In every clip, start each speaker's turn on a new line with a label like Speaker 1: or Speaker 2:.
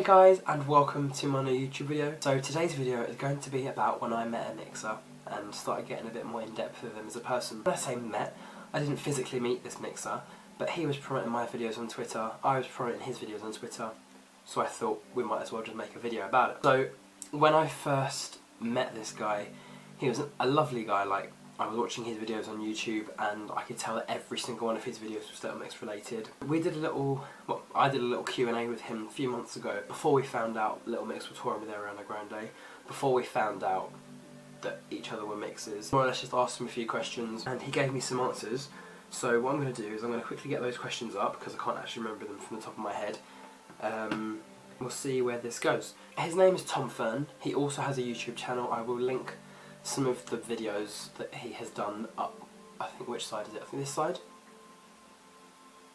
Speaker 1: guys, and welcome to my new YouTube video. So today's video is going to be about when I met a mixer and started getting a bit more in depth with him as a person. When I say met, I didn't physically meet this mixer, but he was promoting my videos on Twitter, I was promoting his videos on Twitter, so I thought we might as well just make a video about it. So when I first met this guy, he was a lovely guy. Like, I was watching his videos on YouTube and I could tell that every single one of his videos was Little Mix related. We did a little, well, I did a little Q&A with him a few months ago, before we found out Little Mix were touring with Ariana Grande, before we found out that each other were mixers. More or less just asked him a few questions and he gave me some answers. So what I'm going to do is I'm going to quickly get those questions up because I can't actually remember them from the top of my head. We'll see where this goes. His name is TOMM. He also has a YouTube channel. I will link some of the videos that he has done up. I think, which side is it? I think this side?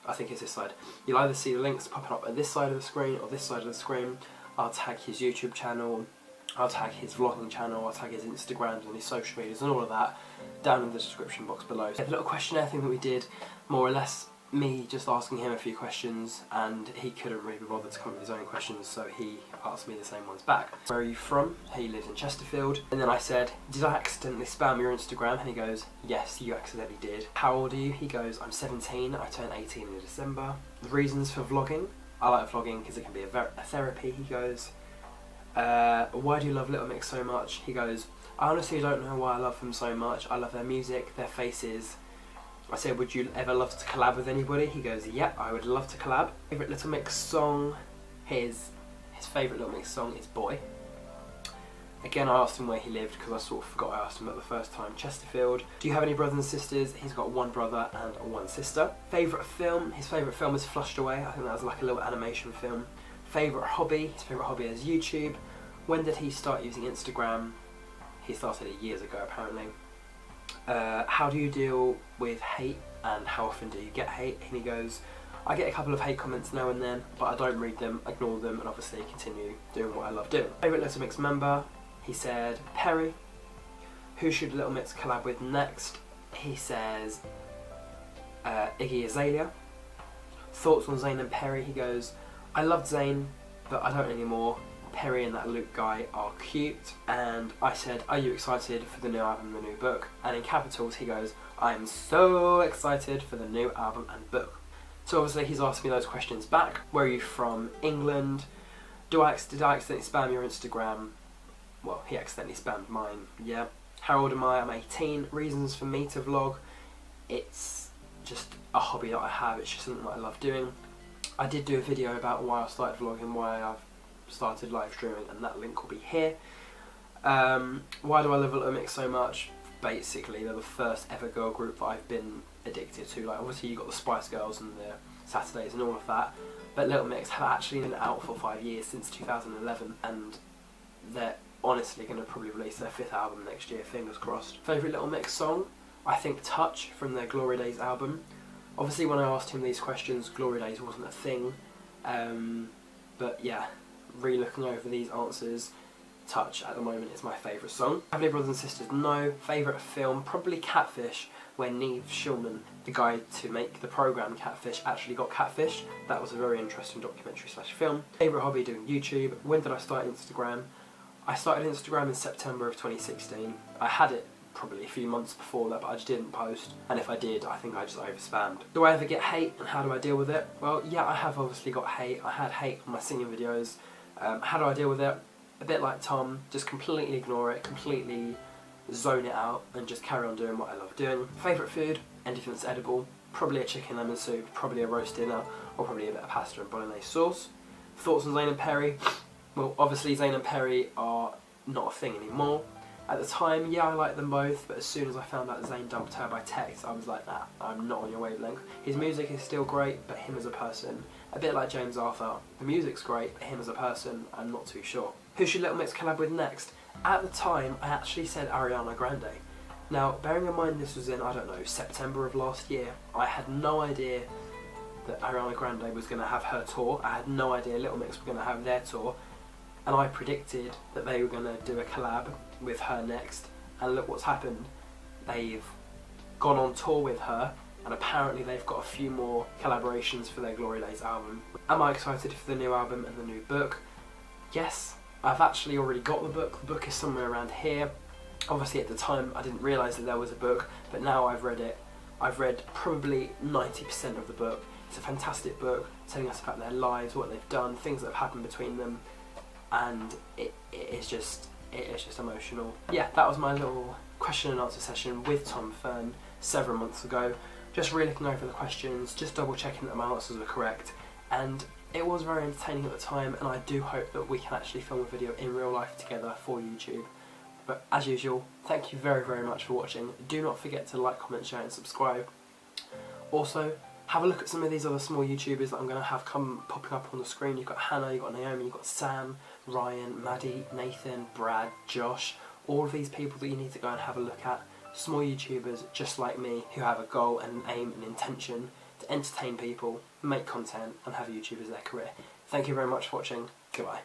Speaker 1: I think it's this side. You'll either see the links popping up at this side of the screen or this side of the screen. I'll tag his YouTube channel, I'll tag his vlogging channel, I'll tag his Instagrams and his social medias and all of that down in the description box below. So the little questionnaire thing that we did, more or less me just asking him a few questions, and he couldn't really be bothered to come up with his own questions, so he asked me the same ones back. Where are you from? He lives in Chesterfield. And then I said, did I accidentally spam your Instagram? And he goes, yes, you accidentally did. How old are you? He goes, I'm 17, I turned 18 in December. The reasons for vlogging? I like vlogging because it can be a therapy. He goes, why do you love Little Mix so much? He goes, I honestly don't know why I love them so much. I love their music, their faces. I said, would you ever love to collab with anybody? He goes, yeah, I would love to collab. Favourite Little Mix song? His favourite Little Mix song is Boy. Again, I asked him where he lived because I sort of forgot I asked him that the first time. Chesterfield. Do you have any brothers and sisters? He's got one brother and one sister. Favourite film? His favourite film is Flushed Away. I think that was like a little animation film. Favourite hobby? His favourite hobby is YouTube. When did he start using Instagram? He started it years ago apparently. How do you deal with hate and how often do you get hate? And he goes, I get a couple of hate comments now and then, but I don't read them, ignore them, and obviously continue doing what I love doing. Favourite Little Mix member? He said Perry. Who should Little Mix collab with next? He says Iggy Azalea. Thoughts on Zayn and Perry? He goes, I loved Zayn, but I don't anymore. Perry and that Luke guy are cute. And I said, are you excited for the new album, the new book? And in capitals he goes, I'm so excited for the new album and book. So obviously he's asked me those questions back. Where are you from? England. Did I accidentally spam your Instagram? Well, he accidentally spammed mine, yeah. How old am I? I'm 18. Reasons for me to vlog? It's just a hobby that I have, it's just something that I love doing. I did do a video about why I started vlogging, why I've started live streaming, and that link will be here. Why do I love Little Mix so much? Basically, they're the first ever girl group that I've been addicted to. Like, obviously you got the Spice Girls and the Saturdays and all of that, but Little Mix have actually been out for 5 years, since 2011, and they're honestly going to probably release their 5th album next year, fingers crossed. Favourite Little Mix song? I think Touch from their Glory Days album. Obviously when I asked him these questions, Glory Days wasn't a thing, but yeah, re-looking over these answers, Touch at the moment is my favourite song. Have any brothers and sisters? No. Favourite film? Probably Catfish, where Neve Schulman, the guy to make the programme Catfish, actually got catfish. That was a very interesting documentary slash film. Favourite hobby? Doing YouTube. When did I start Instagram? I started Instagram in September of 2016. I had it probably a few months before that, but I just didn't post, and if I did, I think I just over-spammed. Do I ever get hate, and how do I deal with it? Well, yeah, I have obviously got hate. I had hate on my singing videos. How do I deal with it? A bit like Tom, just completely ignore it, completely zone it out, and just carry on doing what I love doing. Favourite food? Anything that's edible. Probably a chicken lemon soup, probably a roast dinner, or probably a bit of pasta and bolognese sauce. Thoughts on Zayn and Perry? Well, obviously Zayn and Perry are not a thing anymore. At the time, yeah, I liked them both, but as soon as I found out Zayn dumped her by text, I was like, nah, I'm not on your wavelength. His music is still great, but him as a person, a bit like James Arthur, the music's great, but him as a person, I'm not too sure. Who should Little Mix collab with next? At the time, I actually said Ariana Grande. Now, bearing in mind this was in, I don't know, September of last year, I had no idea that Ariana Grande was going to have her tour. I had no idea Little Mix were going to have their tour. And I predicted that they were going to do a collab with her next, and look what's happened. They've gone on tour with her, and apparently they've got a few more collaborations for their Glory Days album. Am I excited for the new album and the new book? yes, I've actually already got the book. The book is somewhere around here. Obviously at the time I didn't realise that there was a book, but now I've read it. I've read probably 90% of the book. It's a fantastic book, telling us about their lives, what they've done, things that have happened between them, and it is just emotional. Yeah, that was my little question and answer session with Tom FEARN several months ago. Just re-looking over the questions, just double checking that my answers were correct, and it was very entertaining at the time, and I do hope that we can actually film a video in real life together for YouTube. But as usual, thank you very, very much for watching. Do not forget to like, comment, share and subscribe. Also, have a look at some of these other small YouTubers that I'm going to have popping up on the screen. You've got Hannah, you've got Naomi, you've got Sam, Ryan, Maddie, Nathan, Brad, Josh. All of these people that you need to go and have a look at. Small YouTubers just like me who have a goal and an aim and intention to entertain people, make content and have YouTube as their career. Thank you very much for watching. Goodbye.